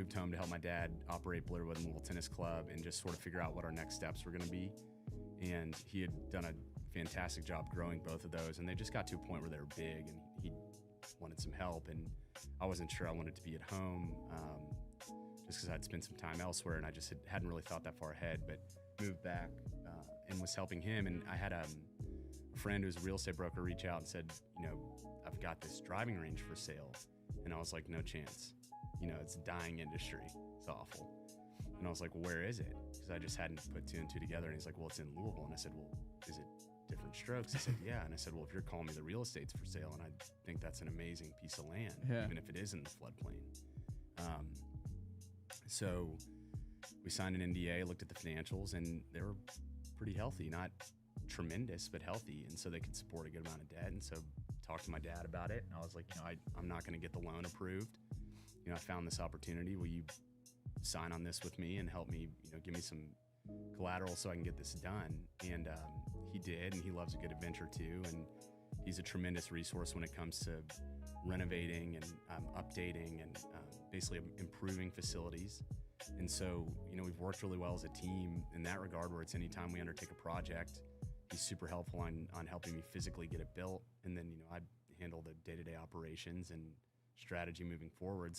moved home to help my dad operate Blairwood and Louisville Tennis Club and just sort of figure out what our next steps were going to be. And he had done a fantastic job growing both of those, and they just got to a point where they were big, and he wanted some help, and I wasn't sure I wanted to be at home just because I'd spent some time elsewhere, and I just hadn't really thought that far ahead, but moved back and was helping him. And I had a friend who was a real estate broker reach out and said, I've got this driving range for sale. And I was like, no chance. It's a dying industry. It's awful. And I was like, well, where is it? Because I just hadn't put two and two together. And he's like, well, it's in Louisville. And I said, well, is it different strokes? He said, yeah. And I said, well, if you're calling me the real estate's for sale, and I think that's an amazing piece of land, even if it is in the floodplain. So we signed an NDA, looked at the financials, and they were pretty healthy, not tremendous, but healthy. And so they could support a good amount of debt. And so talked to my dad about it. And I was like, I'm not going to get the loan approved. I found this opportunity. Will you sign on this with me and help me, give me some collateral so I can get this done? And he did, and he loves a good adventure too. And he's a tremendous resource when it comes to renovating and updating and basically improving facilities. And so, we've worked really well as a team in that regard, where it's anytime we undertake a project, he's super helpful on helping me physically get it built. And then, I handle the day-to-day operations and strategy moving forward.